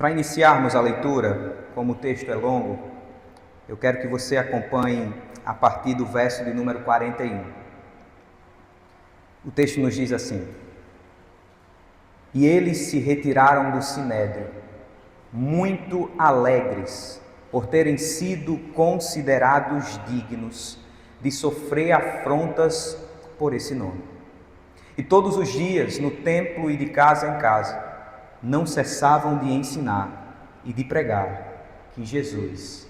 Para iniciarmos a leitura, como o texto é longo, eu quero que você acompanhe a partir do verso de número 41. O texto nos diz assim: E eles se retiraram do sinédrio, muito alegres, por terem sido considerados dignos de sofrer afrontas por esse nome. E todos os dias, no templo e de casa em casa, não cessavam de ensinar e de pregar que Jesus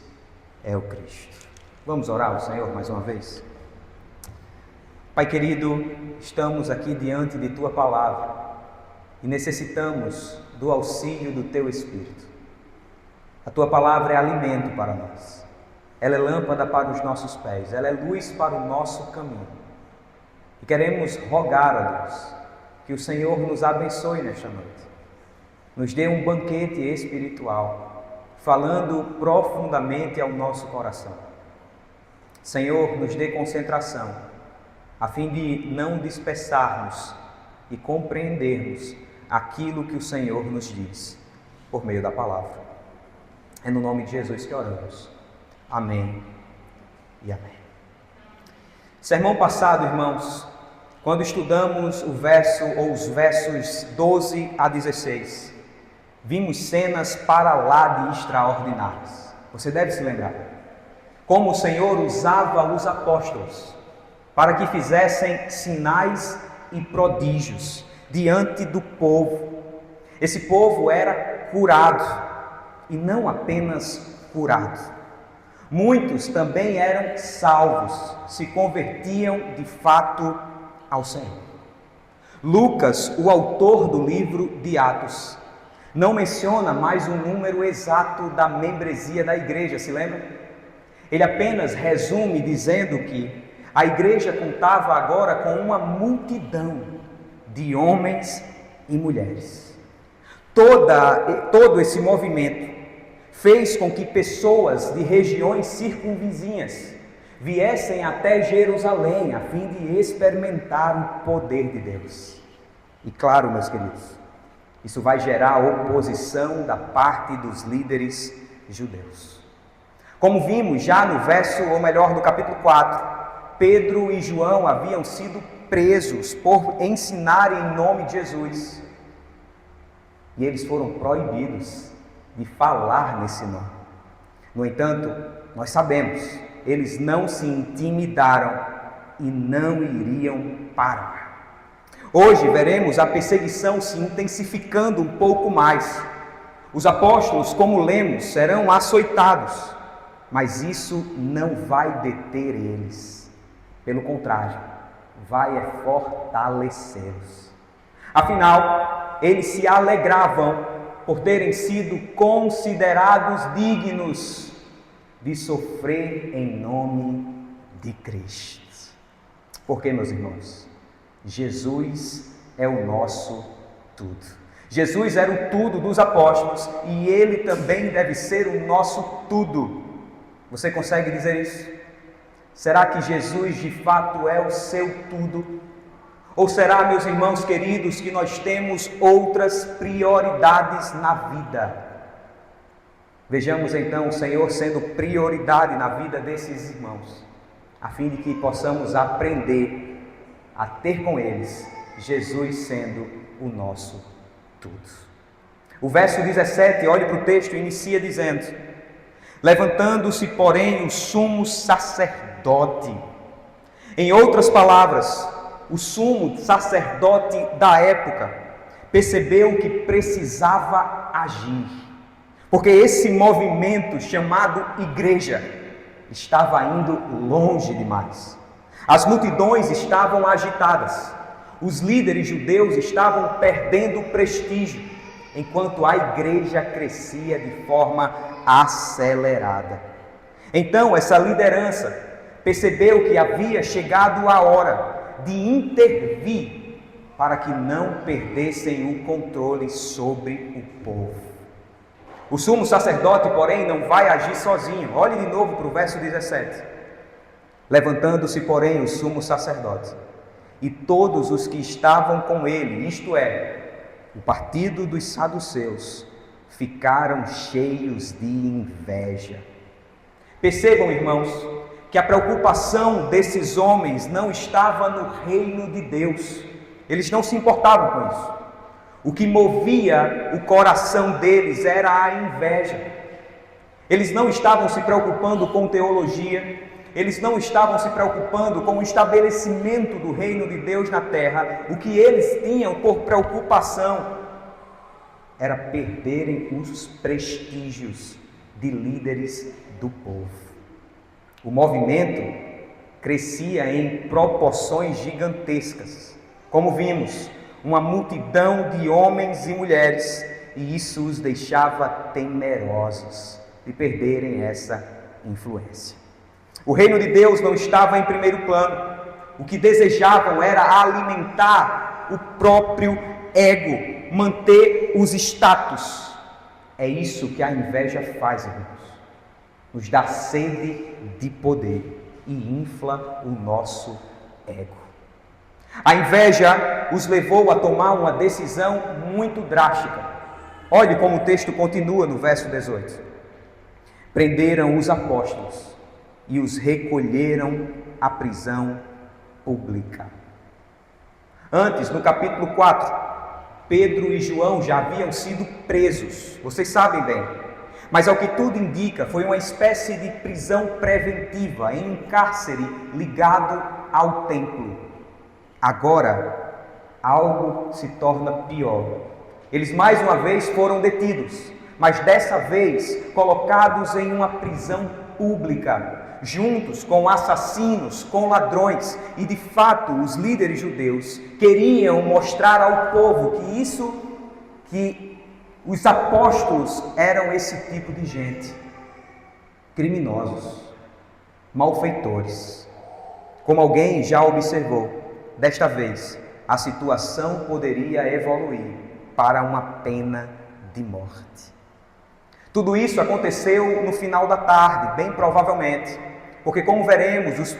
é o Cristo. Vamos orar ao Senhor mais uma vez? Pai querido, estamos aqui diante de Tua Palavra e necessitamos do auxílio do Teu Espírito. A Tua Palavra é alimento para nós. Ela é lâmpada para os nossos pés, ela é luz para o nosso caminho. E queremos rogar a Deus que o Senhor nos abençoe nesta noite. Nos dê um banquete espiritual, falando profundamente ao nosso coração. Senhor, nos dê concentração, a fim de não dispersarmos e compreendermos aquilo que o Senhor nos diz, por meio da palavra. É no nome de Jesus que oramos. Amém e amém. Sermão passado, irmãos, quando estudamos o verso ou os versos 12 a 16, vimos cenas para lá de extraordinárias. Você deve se lembrar como o Senhor usava os apóstolos para que fizessem sinais e prodígios diante do povo. Esse povo era curado, e não apenas curado. Muitos também eram salvos, se convertiam de fato ao Senhor. Lucas, o autor do livro de Atos, não menciona mais o número exato da membresia da igreja, se lembra? Ele apenas resume dizendo que a igreja contava agora com uma multidão de homens e mulheres. Todo esse movimento fez com que pessoas de regiões circunvizinhas viessem até Jerusalém a fim de experimentar o poder de Deus. E claro, meus queridos, isso vai gerar oposição da parte dos líderes judeus. Como vimos já no verso, ou melhor, no capítulo 4, Pedro e João haviam sido presos por ensinarem em nome de Jesus. E eles foram proibidos de falar nesse nome. No entanto, nós sabemos, eles não se intimidaram e não iriam parar. Hoje veremos a perseguição se intensificando um pouco mais. Os apóstolos, como lemos, serão açoitados, mas isso não vai deter eles. Pelo contrário, vai fortalecê-los. Afinal, eles se alegravam por terem sido considerados dignos de sofrer em nome de Cristo. Porque, meus irmãos, Jesus é o nosso tudo. Jesus era o tudo dos apóstolos e Ele também deve ser o nosso tudo. Você consegue dizer isso? Será que Jesus de fato é o seu tudo? Ou será, meus irmãos queridos, que nós temos outras prioridades na vida? Vejamos então o Senhor sendo prioridade na vida desses irmãos, a fim de que possamos aprender a ter com eles Jesus sendo o nosso tudo. O verso 17, olhe para o texto, inicia dizendo: levantando-se, porém, o sumo sacerdote. Em outras palavras, o sumo sacerdote da época percebeu que precisava agir, porque esse movimento chamado igreja estava indo longe demais. As multidões estavam agitadas, os líderes judeus estavam perdendo prestígio, enquanto a igreja crescia de forma acelerada. Então essa liderança percebeu que havia chegado a hora de intervir para que não perdessem o controle sobre o povo. O sumo sacerdote, porém, não vai agir sozinho. Olhe de novo para o verso 17. Levantando-se, porém, o sumo sacerdote e todos os que estavam com ele, isto é, o partido dos saduceus, ficaram cheios de inveja. Percebam, irmãos, que a preocupação desses homens não estava no reino de Deus. Eles não se importavam com isso. O que movia o coração deles era a inveja. Eles não estavam se preocupando com teologia, eles não estavam se preocupando com o estabelecimento do reino de Deus na terra. O que eles tinham por preocupação era perderem os prestígios de líderes do povo. O movimento crescia em proporções gigantescas. Como vimos, uma multidão de homens e mulheres, e isso os deixava temerosos de perderem essa influência. O reino de Deus não estava em primeiro plano. O que desejavam era alimentar o próprio ego, manter os status. É isso que a inveja faz, irmãos. Nos dá sede de poder e infla o nosso ego. A inveja os levou a tomar uma decisão muito drástica. Olhe como o texto continua no verso 18. Prenderam os apóstolos e os recolheram à prisão pública. Antes, no capítulo 4, Pedro e João já haviam sido presos. Vocês sabem bem. Mas ao que tudo indica, foi uma espécie de prisão preventiva em um cárcere ligado ao templo. Agora, algo se torna pior. Eles mais uma vez foram detidos, mas dessa vez colocados em uma prisão pública, juntos com assassinos, com ladrões. E de fato, os líderes judeus queriam mostrar ao povo que os apóstolos eram esse tipo de gente, criminosos, malfeitores. Como alguém já observou, desta vez a situação poderia evoluir para uma pena de morte. Tudo isso aconteceu no final da tarde, bem provavelmente, porque como veremos, os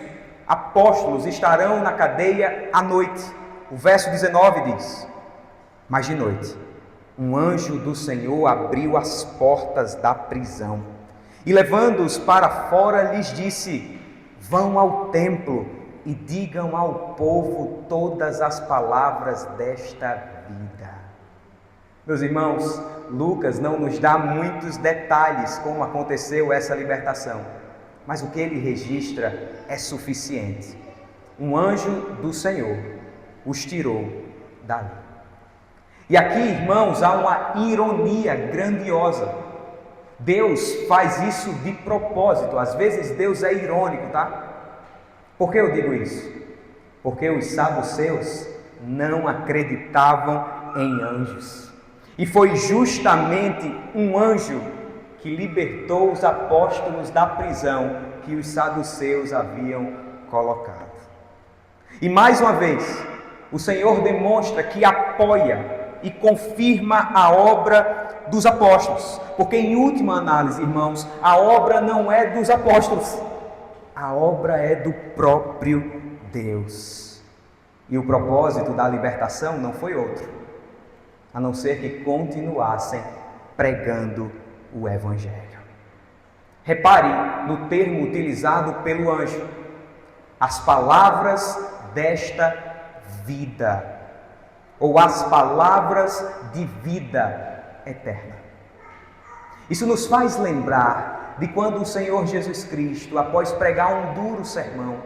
apóstolos estarão na cadeia à noite. O verso 19 diz: mas de noite, um anjo do Senhor abriu as portas da prisão e, levando-os para fora, lhes disse: vão ao templo e digam ao povo todas as palavras desta vida. Meus irmãos, Lucas não nos dá muitos detalhes como aconteceu essa libertação, mas o que ele registra é suficiente. Um anjo do Senhor os tirou dali. E aqui, irmãos, há uma ironia grandiosa. Deus faz isso de propósito. Às vezes Deus é irônico, tá? Por que eu digo isso? Porque os saduceus não acreditavam em anjos. E foi justamente um anjo que libertou os apóstolos da prisão que os saduceus haviam colocado. E mais uma vez, o Senhor demonstra que apoia e confirma a obra dos apóstolos, porque em última análise, irmãos, a obra não é dos apóstolos, a obra é do próprio Deus. E o propósito da libertação não foi outro, a não ser que continuassem pregando o Evangelho. Repare no termo utilizado pelo anjo: as palavras desta vida, ou as palavras de vida eterna. Isso nos faz lembrar de quando o Senhor Jesus Cristo, após pregar um duro sermão,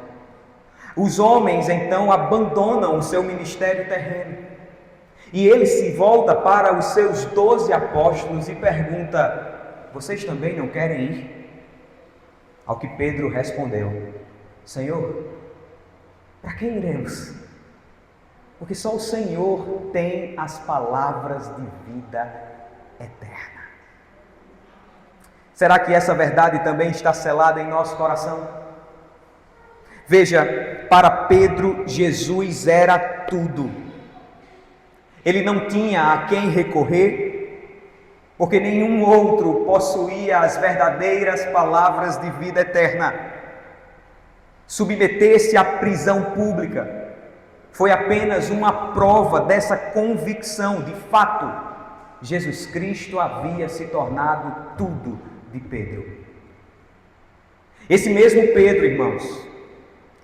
os homens então abandonam o seu ministério terreno, e ele se volta para os seus 12 apóstolos e pergunta: vocês também não querem ir? Ao que Pedro respondeu: Senhor, para quem iremos? Porque só o Senhor tem as palavras de vida eterna. Será que essa verdade também está selada em nosso coração? Veja, para Pedro, Jesus era tudo. Ele não tinha a quem recorrer, porque nenhum outro possuía as verdadeiras palavras de vida eterna. Submeter-se à prisão pública foi apenas uma prova dessa convicção. De fato, Jesus Cristo havia se tornado tudo de Pedro. Esse mesmo Pedro, irmãos,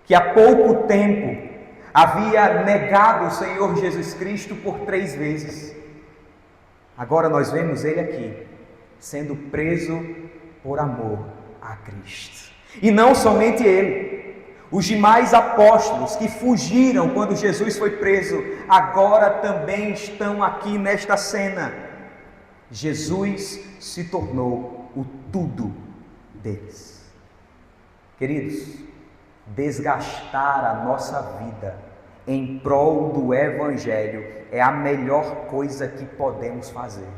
que há pouco tempo havia negado o Senhor Jesus Cristo por 3 vezes. Agora nós vemos ele aqui, sendo preso por amor a Cristo. E não somente ele, os demais apóstolos que fugiram quando Jesus foi preso, agora também estão aqui nesta cena. Jesus se tornou o tudo deles. Queridos, desgastar a nossa vida em prol do Evangelho é a melhor coisa que podemos fazer.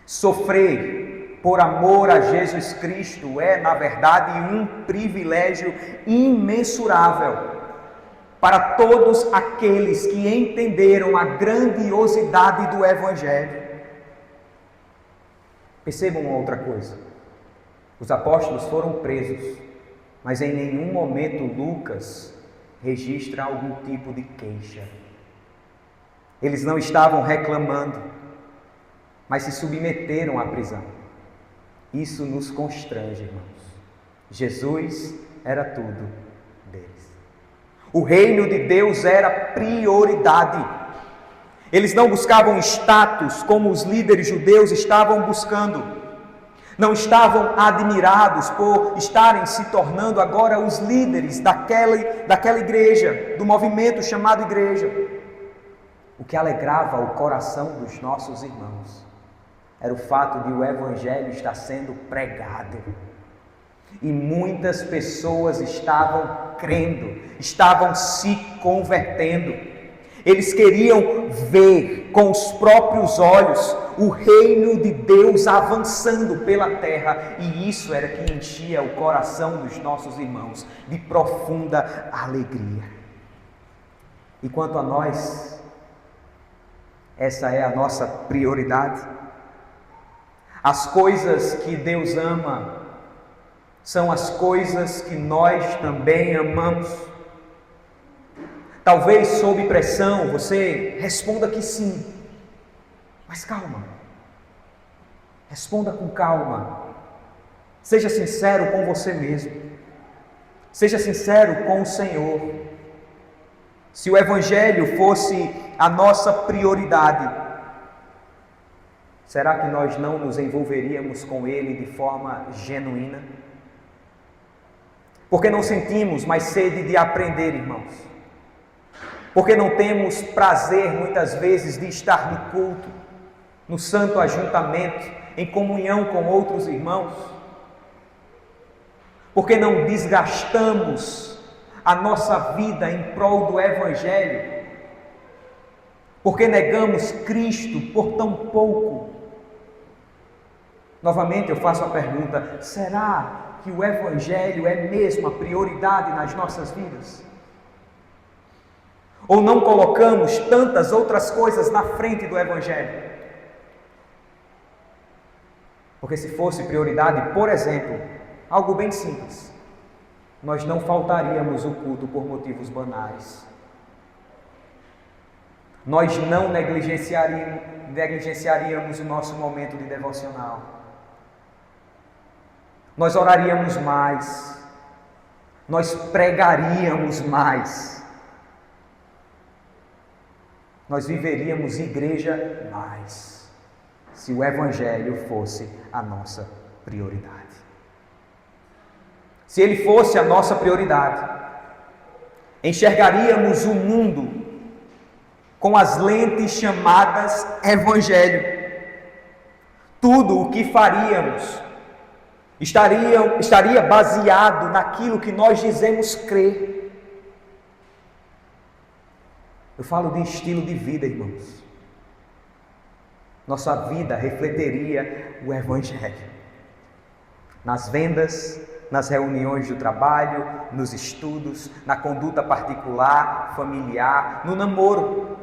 Sofrer por amor a Jesus Cristo é, na verdade, um privilégio imensurável para todos aqueles que entenderam a grandiosidade do Evangelho. Percebam uma outra coisa: os apóstolos foram presos, mas em nenhum momento Lucas registra algum tipo de queixa. Eles não estavam reclamando, mas se submeteram à prisão. Isso nos constrange, irmãos. Jesus era tudo deles. O reino de Deus era prioridade. Eles não buscavam status como os líderes judeus estavam buscando. Não estavam admirados por estarem se tornando agora os líderes daquela igreja, do movimento chamado igreja. O que alegrava o coração dos nossos irmãos era o fato de o Evangelho estar sendo pregado. E muitas pessoas estavam crendo, estavam se convertendo. Eles queriam ver com os próprios olhos o reino de Deus avançando pela terra, e isso era que enchia o coração dos nossos irmãos de profunda alegria. E quanto a nós, essa é a nossa prioridade. As coisas que Deus ama são as coisas que nós também amamos. Talvez sob pressão você responda que sim, mas calma, responda com calma, seja sincero com você mesmo, seja sincero com o Senhor. Se o Evangelho fosse a nossa prioridade, será que nós não nos envolveríamos com ele de forma genuína? Porque não sentimos mais sede de aprender, irmãos? Porque não temos prazer, muitas vezes, de estar no culto, no santo ajuntamento, em comunhão com outros irmãos? Porque não desgastamos a nossa vida em prol do Evangelho? Porque negamos Cristo por tão pouco? Novamente eu faço a pergunta: será que o Evangelho é mesmo a prioridade nas nossas vidas? Ou não colocamos tantas outras coisas na frente do Evangelho? Porque se fosse prioridade, por exemplo, algo bem simples, nós não faltaríamos o culto por motivos banais. Nós não negligenciaríamos o nosso momento de devocional. Nós oraríamos mais. Nós pregaríamos mais. Nós viveríamos igreja mais, se o Evangelho fosse a nossa prioridade. Se ele fosse a nossa prioridade, enxergaríamos o mundo com as lentes chamadas Evangelho. Tudo o que faríamos estaria baseado naquilo que nós dizemos crer. Eu falo de estilo de vida, irmãos. Nossa vida refletiria o Evangelho. Nas vendas, nas reuniões do trabalho, nos estudos, na conduta particular, familiar, no namoro.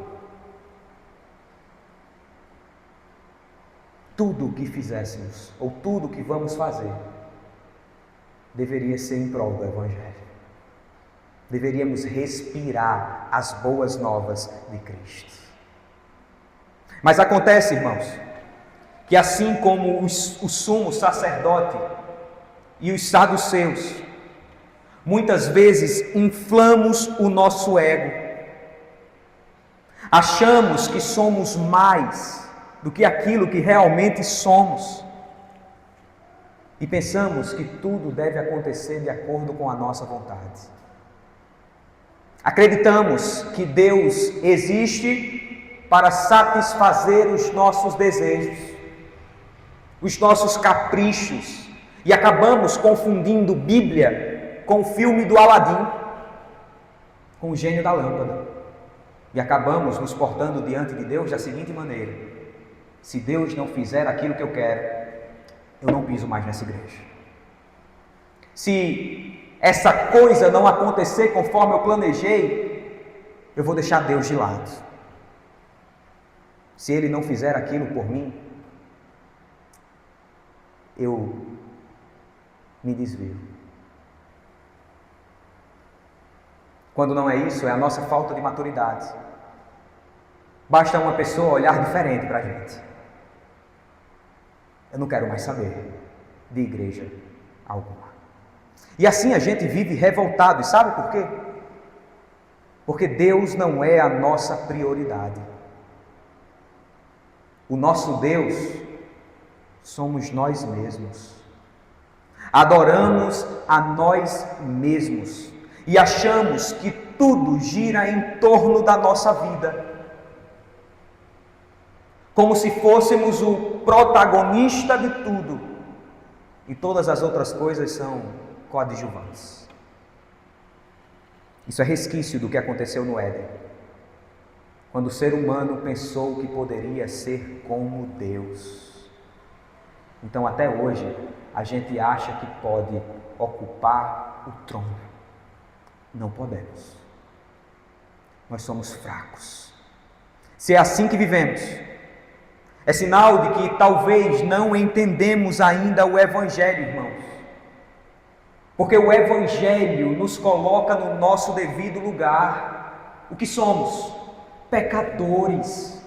Tudo o que fizéssemos, ou tudo o que vamos fazer, deveria ser em prol do Evangelho. Deveríamos respirar as boas novas de Cristo. Mas acontece, irmãos, que assim como o sumo sacerdote e os saduceus, muitas vezes inflamos o nosso ego, achamos que somos mais do que aquilo que realmente somos e pensamos que tudo deve acontecer de acordo com a nossa vontade. Acreditamos que Deus existe para satisfazer os nossos desejos, os nossos caprichos, e acabamos confundindo Bíblia com o filme do Aladim, com o gênio da lâmpada, e acabamos nos portando diante de Deus da seguinte maneira: se Deus não fizer aquilo que eu quero, eu não piso mais nessa igreja. Se essa coisa não acontecer conforme eu planejei, eu vou deixar Deus de lado. Se Ele não fizer aquilo por mim, eu me desvio. Quando não é isso, é a nossa falta de maturidade. Basta uma pessoa olhar diferente para a gente. Eu não quero mais saber de igreja alguma. E assim a gente vive revoltado. E sabe por quê? Porque Deus não é a nossa prioridade. O nosso Deus somos nós mesmos. Adoramos a nós mesmos e achamos que tudo gira em torno da nossa vida, como se fôssemos o protagonista de tudo e todas as outras coisas são coadjuvantes. Isso é resquício do que aconteceu no Éden, quando o ser humano pensou que poderia ser como Deus. Então, até hoje, a gente acha que pode ocupar o trono. Não podemos. Nós somos fracos. Se é assim que vivemos, é sinal de que talvez não entendemos ainda o Evangelho, irmãos. Porque o Evangelho nos coloca no nosso devido lugar. O que somos? Pecadores.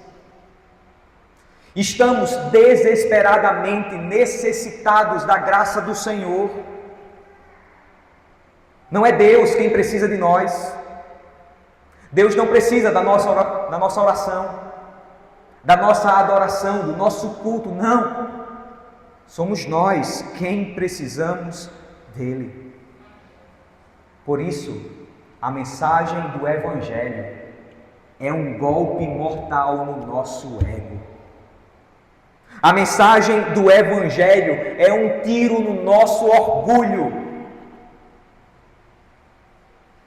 Estamos desesperadamente necessitados da graça do Senhor. Não é Deus quem precisa de nós. Deus não precisa da nossa oração, da nossa adoração, do nosso culto, não. Somos nós quem precisamos dele. Por isso, a mensagem do Evangelho é um golpe mortal no nosso ego. A mensagem do Evangelho é um tiro no nosso orgulho.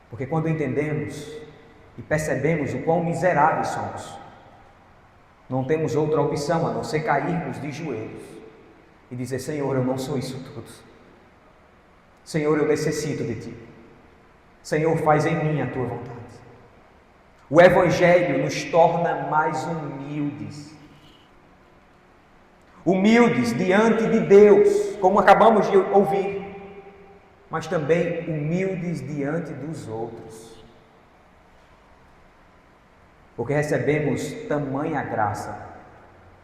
Porque quando entendemos e percebemos o quão miseráveis somos, não temos outra opção a não ser cairmos de joelhos e dizer: Senhor, eu não sou isso tudo. Senhor, eu necessito de Ti. Senhor, faz em mim a Tua vontade. O Evangelho nos torna mais humildes. Humildes diante de Deus, como acabamos de ouvir, mas também humildes diante dos outros. Porque recebemos tamanha graça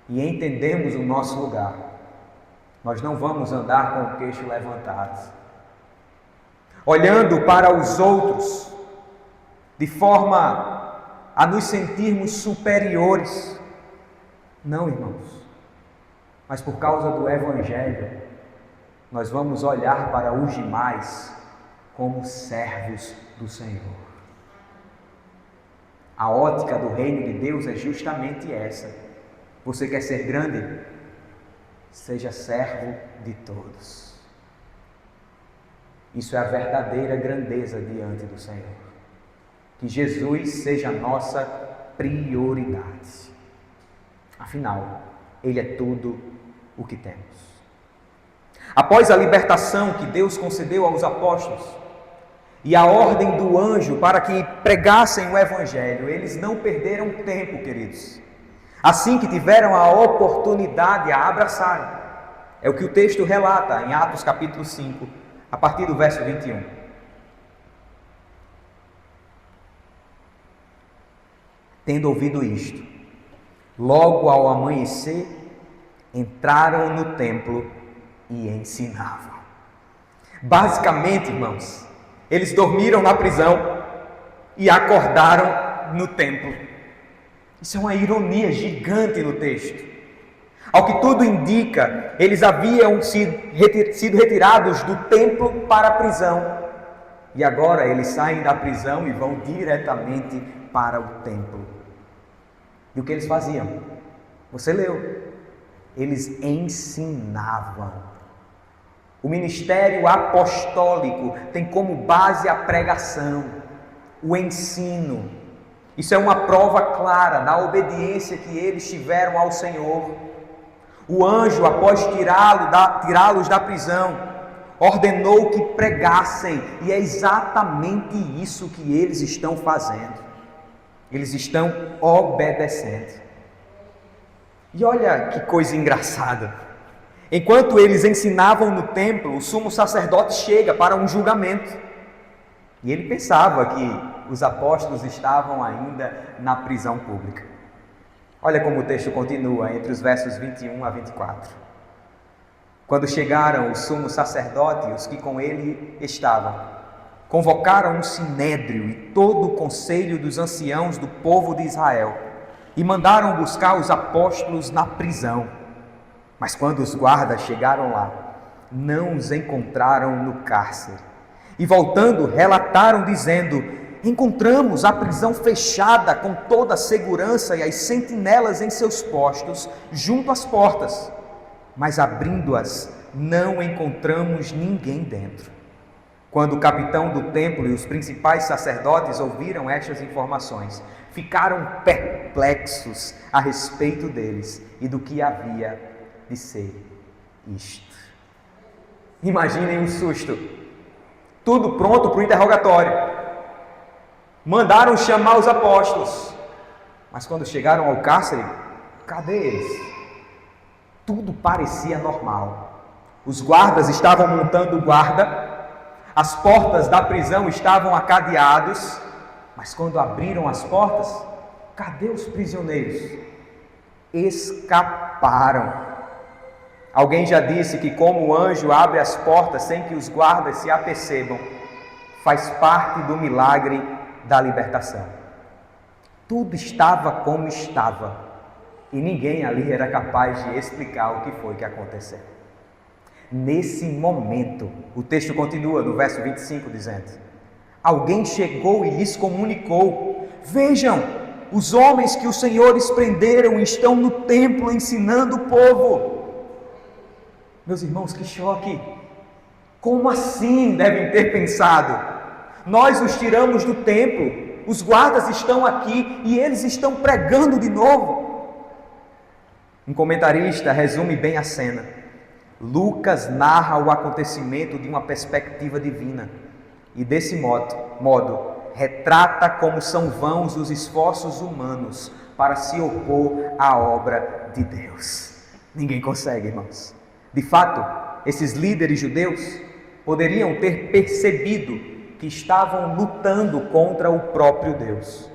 e entendemos o nosso lugar. Nós não vamos andar com o queixo levantado, olhando para os outros de forma a nos sentirmos superiores. Não, irmãos. Mas por causa do Evangelho, nós vamos olhar para os demais como servos do Senhor. A ótica do reino de Deus é justamente essa. Você quer ser grande? Seja servo de todos. Isso é a verdadeira grandeza diante do Senhor. Que Jesus seja a nossa prioridade. Afinal, Ele é tudo o que temos. Após a libertação que Deus concedeu aos apóstolos e a ordem do anjo para que pregassem o Evangelho, eles não perderam tempo, queridos. Assim que tiveram a oportunidade, a abraçarem. É o que o texto relata em Atos capítulo 5, a partir do verso 21. Tendo ouvido isto, Logo ao amanhecer, entraram no templo e ensinavam. Basicamente, irmãos, eles dormiram na prisão e acordaram no templo. Isso é uma ironia gigante no texto. Ao que tudo indica, eles haviam sido retirados do templo para a prisão. E agora eles saem da prisão e vão diretamente para o templo. E o que eles faziam? Você leu. Eles ensinavam. O ministério apostólico tem como base a pregação, o ensino. Isso é uma prova clara da obediência que eles tiveram ao Senhor. O anjo, após tirá-los da prisão, ordenou que pregassem, e é exatamente isso que eles estão fazendo. Eles estão obedecendo. E olha que coisa engraçada. Enquanto eles ensinavam no templo, o sumo sacerdote chega para um julgamento. E ele pensava que os apóstolos estavam ainda na prisão pública. Olha como o texto continua entre os versos 21 a 24. Quando chegaram o sumo sacerdote e os que com ele estavam, convocaram um sinédrio e todo o conselho dos anciãos do povo de Israel e mandaram buscar os apóstolos na prisão. Mas quando os guardas chegaram lá, não os encontraram no cárcere. E voltando, relataram dizendo: encontramos a prisão fechada com toda a segurança e as sentinelas em seus postos, junto às portas. Mas abrindo-as, não encontramos ninguém dentro. Quando o capitão do templo e os principais sacerdotes ouviram estas informações, ficaram perplexos a respeito deles e do que havia de ser isto. Imaginem um susto. Tudo pronto para o interrogatório. Mandaram chamar os apóstolos. Mas quando chegaram ao cárcere, cadê eles? Tudo parecia normal. Os guardas estavam montando guarda, as portas da prisão estavam acadeadas, mas quando abriram as portas, cadê os prisioneiros? Escaparam. Alguém já disse que como o anjo abre as portas sem que os guardas se apercebam, faz parte do milagre da libertação. Tudo estava como estava, e ninguém ali era capaz de explicar o que foi que aconteceu. Nesse momento, o texto continua no verso 25 dizendo: alguém chegou e lhes comunicou: vejam, os homens que os senhores prenderam estão no templo ensinando o povo. Meus irmãos, que choque! Como assim devem ter pensado? Nós os tiramos do templo, os guardas estão aqui e eles estão pregando de novo. Um comentarista resume bem a cena. Lucas narra o acontecimento de uma perspectiva divina e desse modo retrata como são vãos os esforços humanos para se opor à obra de Deus. Ninguém consegue, irmãos. De fato, esses líderes judeus poderiam ter percebido que estavam lutando contra o próprio Deus,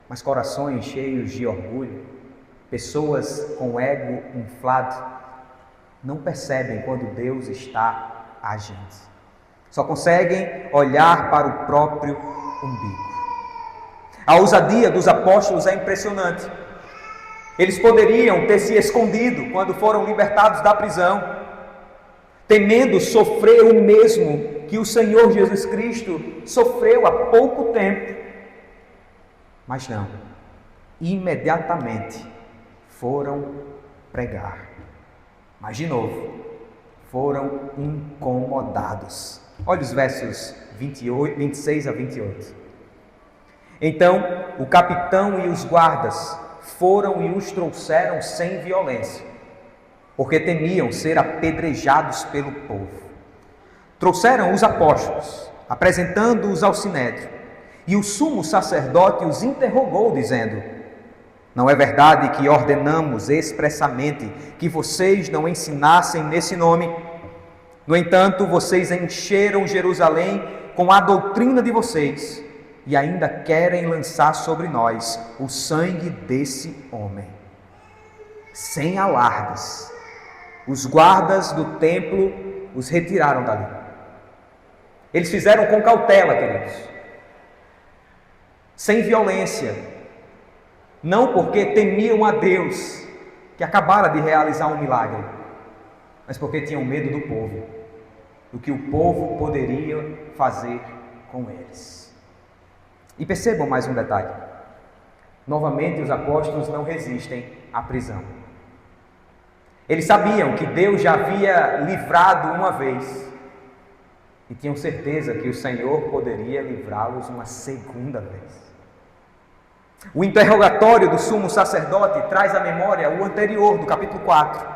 mas corações cheios de orgulho, pessoas com ego inflado, não percebem quando Deus está agindo. Só conseguem olhar para o próprio umbigo. A ousadia dos apóstolos é impressionante. Eles poderiam ter se escondido quando foram libertados da prisão, temendo sofrer o mesmo que o Senhor Jesus Cristo sofreu há pouco tempo. Mas não, imediatamente foram pregar. Mas de novo, foram incomodados. Olha os versos 26 a 28. Então, o capitão e os guardas foram e os trouxeram sem violência, porque temiam ser apedrejados pelo povo. Trouxeram os apóstolos, apresentando-os ao sinédrio, e o sumo sacerdote os interrogou, dizendo: não é verdade que ordenamos expressamente que vocês não ensinassem nesse nome? No entanto, vocês encheram Jerusalém com a doutrina de vocês e ainda querem lançar sobre nós o sangue desse homem. sem alardes, os guardas do templo os retiraram dali. Eles fizeram com cautela, queridos, sem violência, não porque temiam a Deus, que acabara de realizar um milagre, mas porque tinham medo do povo, do que o povo poderia fazer com eles. E percebam mais um detalhe: novamente os apóstolos não resistem à prisão. Eles sabiam que Deus já havia livrado uma vez e tinham certeza que o Senhor poderia livrá-los uma segunda vez. O interrogatório do sumo sacerdote traz à memória o anterior, do capítulo 4.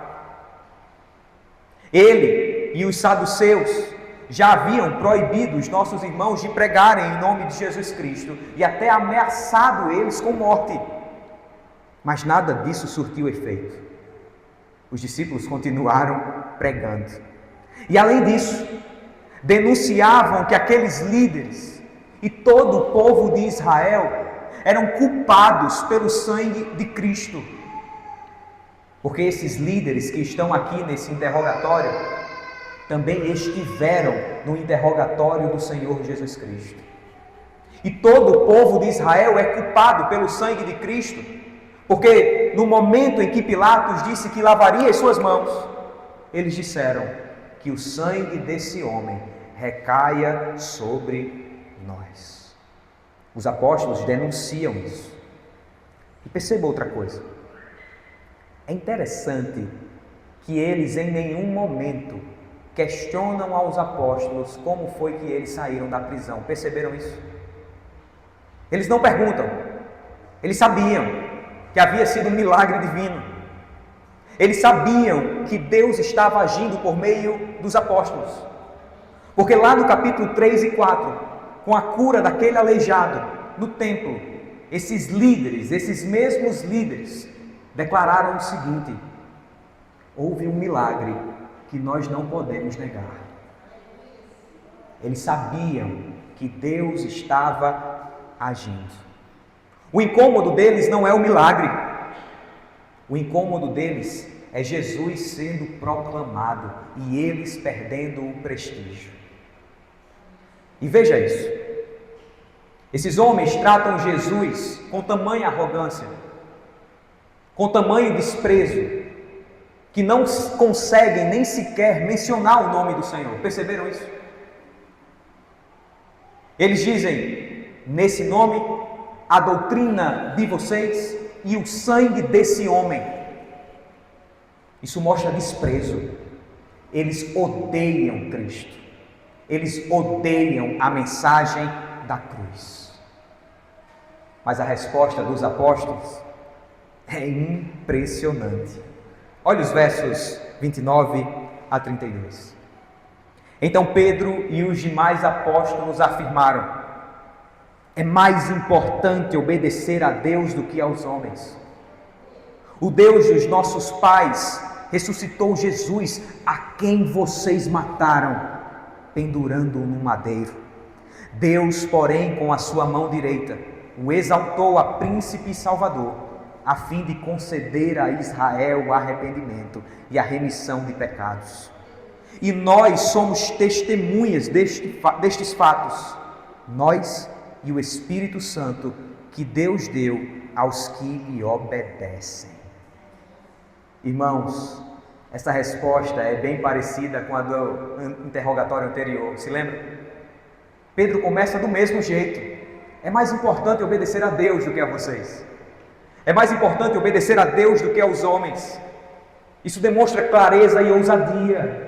Ele e os saduceus já haviam proibido os nossos irmãos de pregarem em nome de Jesus Cristo e até ameaçado eles com morte. Mas nada disso surtiu efeito. Os discípulos continuaram pregando. E além disso, denunciavam que aqueles líderes e todo o povo de Israel eram culpados pelo sangue de Cristo. Porque esses líderes que estão aqui nesse interrogatório também estiveram no interrogatório do Senhor Jesus Cristo. E todo o povo de Israel é culpado pelo sangue de Cristo, porque no momento em que Pilatos disse que lavaria as suas mãos, eles disseram que o sangue desse homem recaia sobre nós. Os apóstolos denunciam isso. E perceba outra coisa. É interessante que eles em nenhum momento questionam aos apóstolos como foi que eles saíram da prisão. Perceberam isso? Eles não perguntam. Eles sabiam que havia sido um milagre divino. Eles sabiam que Deus estava agindo por meio dos apóstolos. Porque lá no capítulo 3 e 4, com a cura daquele aleijado no templo, esses líderes, esses mesmos líderes, declararam o seguinte: houve um milagre que nós não podemos negar. Eles sabiam que Deus estava agindo. O incômodo deles não é o milagre. O incômodo deles é Jesus sendo proclamado e eles perdendo o prestígio. E veja isso. Esses homens tratam Jesus com tamanha arrogância, com tamanho desprezo, que não conseguem nem sequer mencionar o nome do Senhor. Perceberam isso? Eles dizem: nesse nome, a doutrina de vocês e o sangue desse homem. Isso mostra desprezo. Eles odeiam Cristo. Eles odeiam a mensagem da cruz. Mas a resposta dos apóstolos é impressionante. Olha os versos 29 a 32. Então Pedro e os demais apóstolos afirmaram: é mais importante obedecer a Deus do que aos homens. O Deus dos nossos pais ressuscitou Jesus, a quem vocês mataram, pendurando-o no madeiro. Deus, porém, com a sua mão direita, o exaltou a príncipe e salvador, a fim de conceder a Israel o arrependimento e a remissão de pecados. E nós somos testemunhas destes fatos, nós e o Espírito Santo que Deus deu aos que lhe obedecem. Irmãos, essa resposta é bem parecida com a do interrogatório anterior, se lembra? Pedro começa do mesmo jeito: é mais importante obedecer a Deus do que a vocês. É mais importante obedecer a Deus do que aos homens. Isso demonstra clareza e ousadia.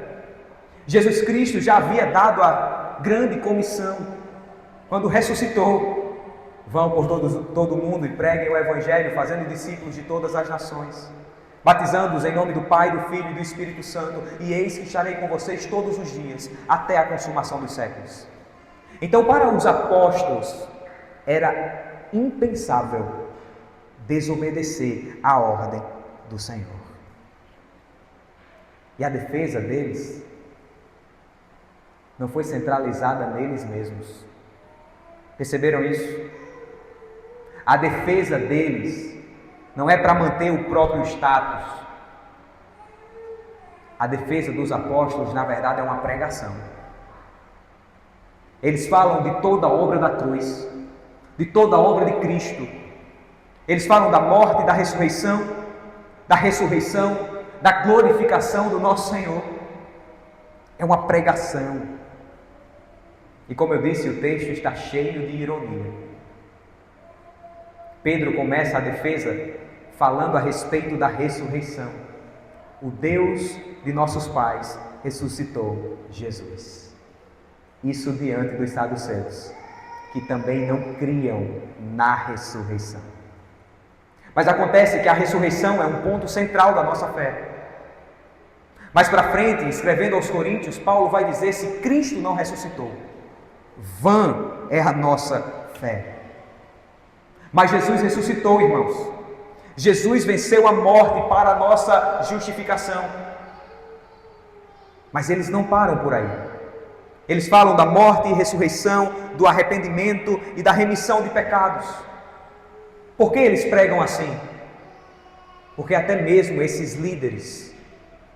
Jesus Cristo já havia dado a grande comissão quando ressuscitou: vão por todo o mundo e preguem o Evangelho, fazendo discípulos de todas as nações, batizando-os em nome do Pai, do Filho e do Espírito Santo, e eis que estarei com vocês todos os dias, até a consumação dos séculos. Então, para os apóstolos, era impensável desobedecer à ordem do Senhor. E a defesa deles não foi centralizada neles mesmos. Perceberam isso? A defesa deles não é para manter o próprio status, A defesa dos apóstolos, na verdade, é uma pregação. Eles falam de toda a obra da cruz, de toda a obra de Cristo. Eles falam da morte e da ressurreição, da glorificação do nosso Senhor. É uma pregação. E como eu disse, o texto está cheio de ironia. Pedro começa a defesa falando a respeito da ressurreição. O Deus de nossos pais ressuscitou Jesus. Isso diante dos saduceus, que também não criam na ressurreição. Mas acontece que a ressurreição é um ponto central da nossa fé. Mais para frente, escrevendo aos Coríntios, Paulo vai dizer: se Cristo não ressuscitou, vã é a nossa fé. Mas Jesus ressuscitou, irmãos. Jesus venceu a morte para a nossa justificação. Mas eles não param por aí. Eles falam da morte e ressurreição, do arrependimento e da remissão de pecados. Por que eles pregam assim? Porque até mesmo esses líderes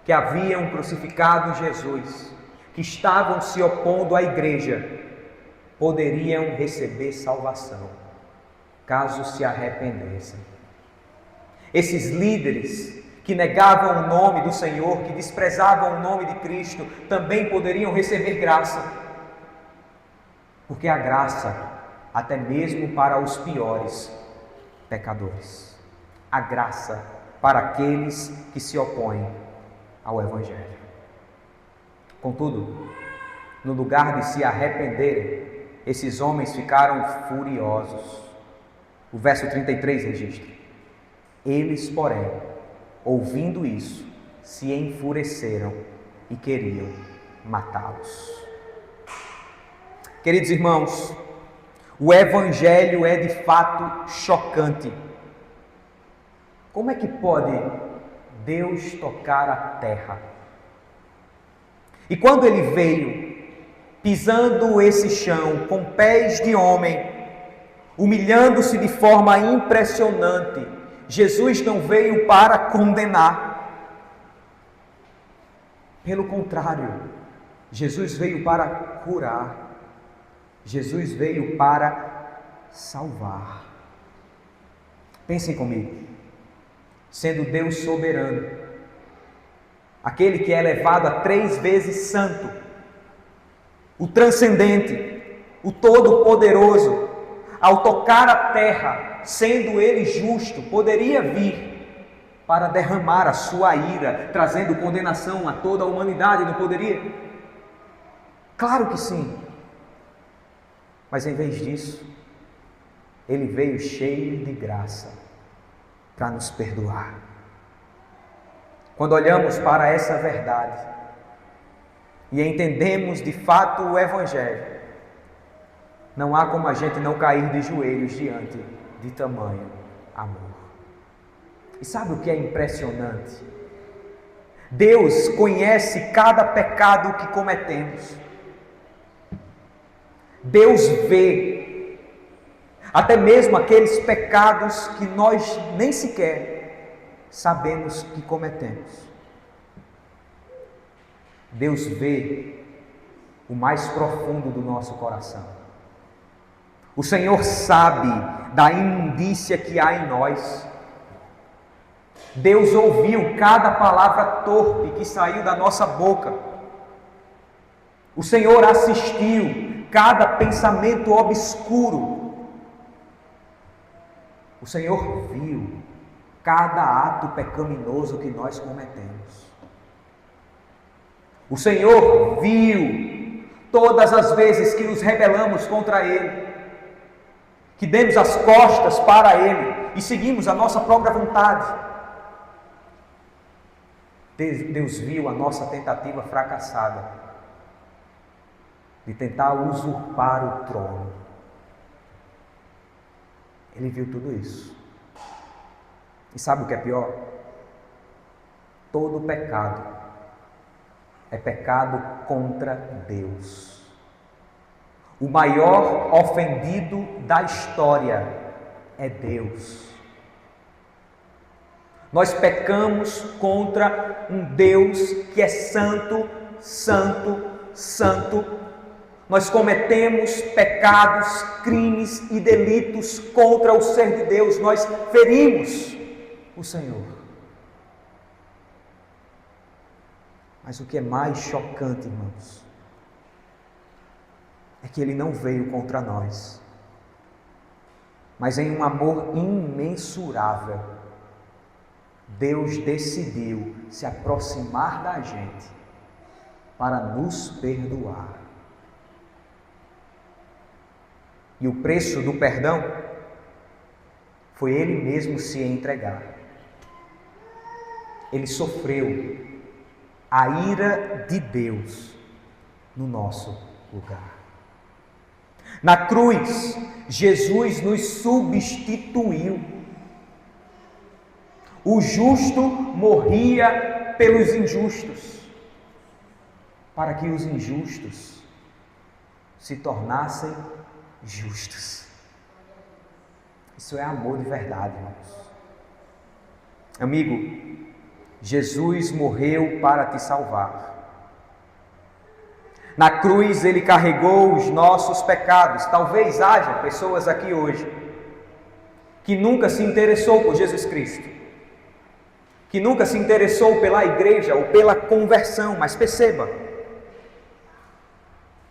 que haviam crucificado Jesus, que estavam se opondo à igreja, poderiam receber salvação, caso se arrependessem. Esses líderes que negavam o nome do Senhor, que desprezavam o nome de Cristo, também poderiam receber graça. Porque a graça, até mesmo para os piores pecadores, a graça para aqueles que se opõem ao Evangelho. Contudo, no lugar de se arrependerem, esses homens ficaram furiosos. O verso 33 registra: eles, porém, ouvindo isso, se enfureceram e queriam matá-los. Queridos irmãos, o Evangelho é de fato chocante. Como é que pode Deus tocar a terra? E quando ele veio, pisando esse chão com pés de homem, humilhando-se de forma impressionante, Jesus não veio para condenar. Pelo contrário, Jesus veio para curar. Jesus veio para salvar. Pensem comigo. Sendo Deus soberano, aquele que é elevado a 3 vezes santo, o transcendente, o todo-poderoso, ao tocar a terra, sendo ele justo, poderia vir para derramar a sua ira, trazendo condenação a toda a humanidade, não poderia? Claro que sim. Mas em vez disso, ele veio cheio de graça para nos perdoar. Quando olhamos para essa verdade e entendemos de fato o Evangelho, não há como a gente não cair de joelhos diante de tamanho amor. E sabe o que é impressionante? Deus conhece cada pecado que cometemos. Deus vê até mesmo aqueles pecados que nós nem sequer sabemos que cometemos. Deus vê o mais profundo do nosso coração. O Senhor sabe da imundícia que há em nós. Deus ouviu cada palavra torpe que saiu da nossa boca. O Senhor assistiu cada pensamento obscuro. O Senhor viu cada ato pecaminoso que nós cometemos. O Senhor viu todas as vezes que nos rebelamos contra Ele, que demos as costas para Ele e seguimos a nossa própria vontade. Deus viu a nossa tentativa fracassada de tentar usurpar o trono. Ele viu tudo isso. E sabe o que é pior? Todo pecado é pecado contra Deus. O maior ofendido da história é Deus. Nós pecamos contra um Deus que é santo, santo, santo. Nós cometemos pecados, crimes e delitos contra o ser de Deus. Nós ferimos o Senhor. Mas o que é mais chocante, irmãos, é que Ele não veio contra nós, mas em um amor imensurável, Deus decidiu se aproximar da gente para nos perdoar. E o preço do perdão foi Ele mesmo se entregar. Ele sofreu a ira de Deus no nosso lugar. Na cruz, Jesus nos substituiu. O justo morria pelos injustos, para que os injustos se tornassem justos. Isso é amor de verdade, irmãos. Amigo, Jesus morreu para te salvar. Na cruz Ele carregou os nossos pecados. Talvez haja pessoas aqui hoje que nunca se interessou por Jesus Cristo, que nunca se interessou pela igreja ou pela conversão, mas perceba,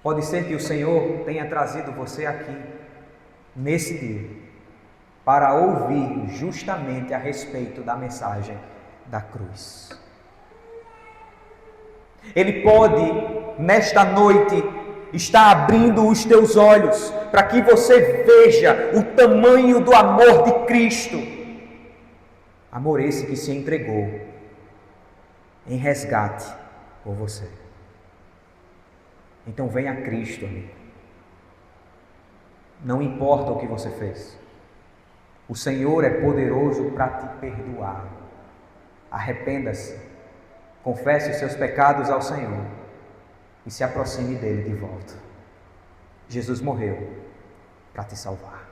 pode ser que o Senhor tenha trazido você aqui, nesse dia, para ouvir justamente a respeito da mensagem da cruz. Ele pode, nesta noite, estar abrindo os teus olhos para que você veja o tamanho do amor de Cristo. Amor esse que se entregou em resgate por você. Então venha a Cristo, amigo. Não importa o que você fez. O Senhor é poderoso para te perdoar. Arrependa-se, confesse os seus pecados ao Senhor e se aproxime dele de volta. Jesus morreu para te salvar.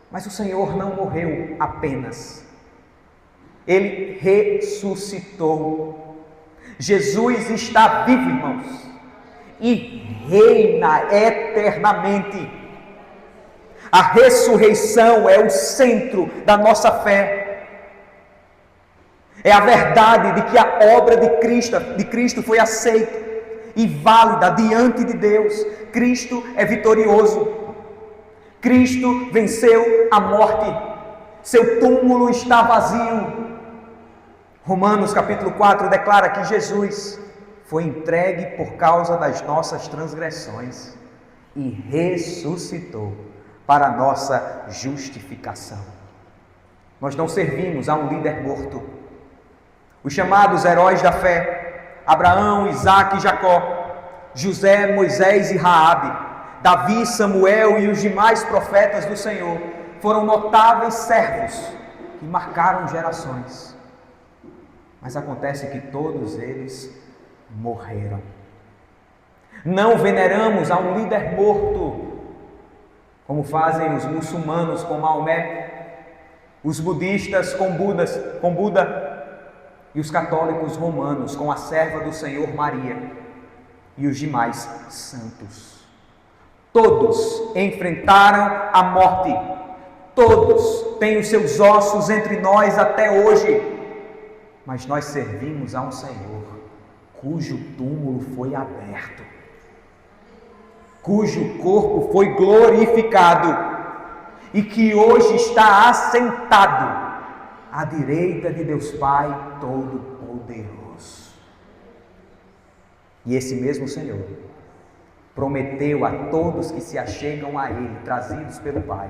Mas o Senhor não morreu apenas. Ele ressuscitou. Jesus está vivo, irmãos, e reina eternamente. A ressurreição é o centro da nossa fé. É a verdade de que a obra de Cristo foi aceita e válida diante de Deus. Cristo é vitorioso. Cristo venceu a morte. Seu túmulo está vazio. Romanos capítulo 4 declara que Jesus foi entregue por causa das nossas transgressões e ressuscitou para a nossa justificação. Nós não servimos a um líder morto. Os chamados heróis da fé, Abraão, Isaque e Jacó, José, Moisés e Raabe, Davi, Samuel e os demais profetas do Senhor, foram notáveis servos que marcaram gerações. Mas acontece que todos eles morreram. Não veneramos a um líder morto, como fazem os muçulmanos com Maomé, os budistas com Buda e os católicos romanos com a serva do Senhor Maria e os demais santos. Todos enfrentaram a morte, todos têm os seus ossos entre nós até hoje, mas nós servimos a um Senhor cujo túmulo foi aberto, cujo corpo foi glorificado e que hoje está assentado à direita de Deus Pai Todo-Poderoso. E esse mesmo Senhor prometeu a todos que se achegam a Ele, trazidos pelo Pai,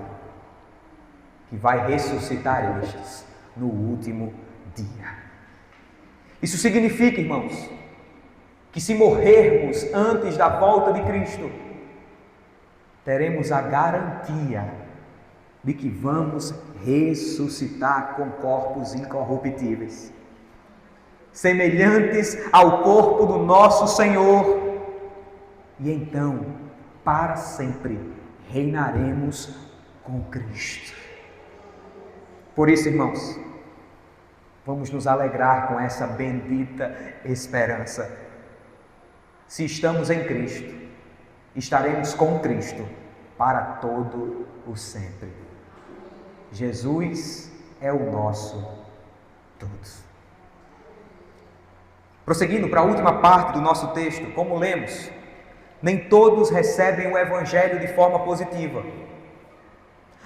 que vai ressuscitar estes no último dia. Isso significa, irmãos, que se morrermos antes da volta de Cristo, teremos a garantia de que vamos ressuscitar com corpos incorruptíveis, semelhantes ao corpo do nosso Senhor, e então, para sempre, reinaremos com Cristo. Por isso, irmãos, Vamos nos alegrar com essa bendita esperança. Se estamos em Cristo, estaremos com Cristo para todo o sempre. Jesus é o nosso tudo. Prosseguindo para a última parte do nosso texto, como lemos, nem todos recebem o Evangelho de forma positiva.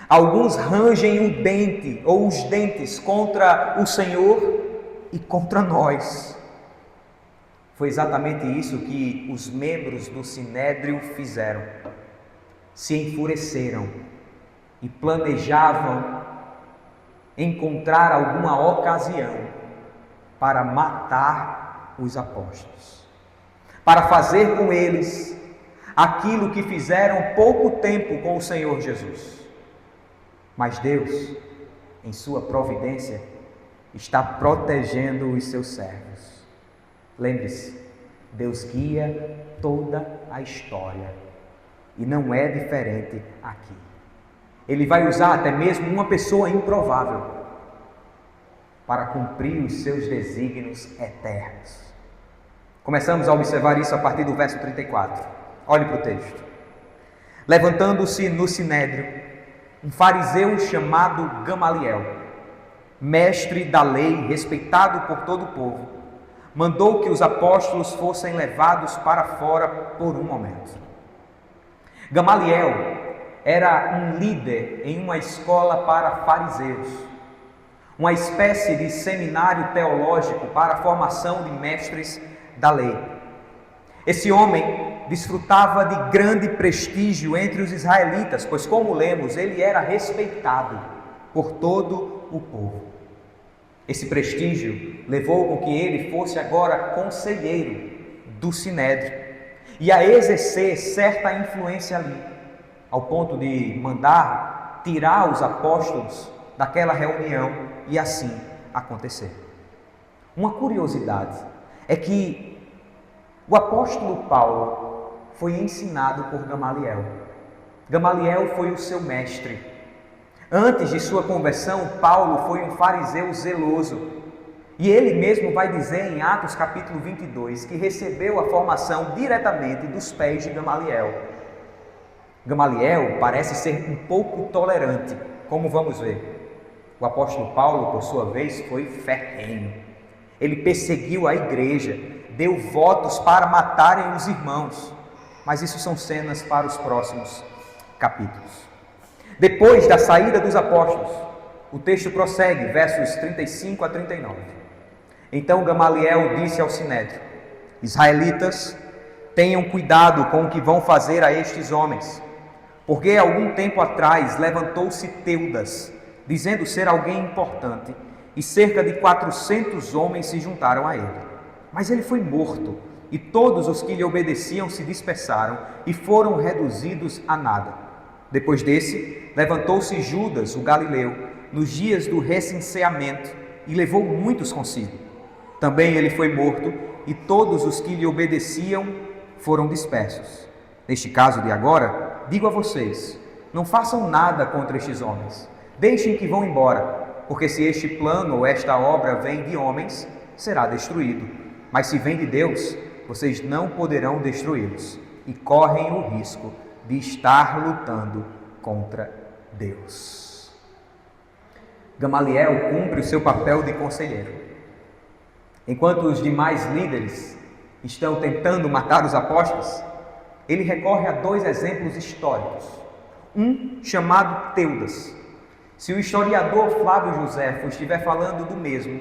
Alguns rangem o dente ou os dentes contra o Senhor e contra nós. Foi exatamente isso que os membros do Sinédrio fizeram. Se enfureceram e planejavam encontrar alguma ocasião para matar os apóstolos, para fazer com eles aquilo que fizeram pouco tempo com o Senhor Jesus. Mas Deus, em sua providência, está protegendo os seus servos. Lembre-se, Deus guia toda a história e não é diferente aqui. Ele vai usar até mesmo uma pessoa improvável para cumprir os seus desígnios eternos. Começamos a observar isso a partir do verso 34. Olhe para o texto. Levantando-se no sinédrio, um fariseu chamado Gamaliel, mestre da lei, respeitado por todo o povo, mandou que os apóstolos fossem levados para fora por um momento. Gamaliel era um líder em uma escola para fariseus, uma espécie de seminário teológico para a formação de mestres da lei. Esse homem desfrutava de grande prestígio entre os israelitas, pois, como lemos, ele era respeitado por todo o povo. Esse prestígio levou com que ele fosse agora conselheiro do Sinédrio e a exercer certa influência ali, ao ponto de mandar tirar os apóstolos daquela reunião e assim acontecer. Uma curiosidade é que o apóstolo Paulo foi ensinado por Gamaliel. Gamaliel foi o seu mestre. Antes de sua conversão, Paulo foi um fariseu zeloso. E ele mesmo vai dizer em Atos capítulo 22 que recebeu a formação diretamente dos pés de Gamaliel. Gamaliel parece ser um pouco tolerante, como vamos ver. O apóstolo Paulo, por sua vez, foi ferrenho. Ele perseguiu a igreja, deu votos para matarem os irmãos. Mas isso são cenas para os próximos capítulos. Depois da saída dos apóstolos, o texto prossegue, versos 35 a 39. Então Gamaliel disse ao Sinédrio: Israelitas, tenham cuidado com o que vão fazer a estes homens, porque algum tempo atrás levantou-se Teudas, dizendo ser alguém importante, e cerca de 400 homens se juntaram a ele. Mas ele foi morto, e todos os que lhe obedeciam se dispersaram e foram reduzidos a nada. Depois desse, levantou-se Judas, o Galileu, nos dias do recenseamento, e levou muitos consigo. Também ele foi morto, e todos os que lhe obedeciam foram dispersos. Neste caso de agora, digo a vocês, não façam nada contra estes homens. Deixem que vão embora, porque se este plano ou esta obra vem de homens, será destruído. Mas se vem de Deus, vocês não poderão destruí-los e correm o risco de estar lutando contra Deus. Gamaliel cumpre o seu papel de conselheiro. Enquanto os demais líderes estão tentando matar os apóstolos, ele recorre a dois exemplos históricos. Um chamado Teudas. Se o historiador Flávio Joséfo estiver falando do mesmo,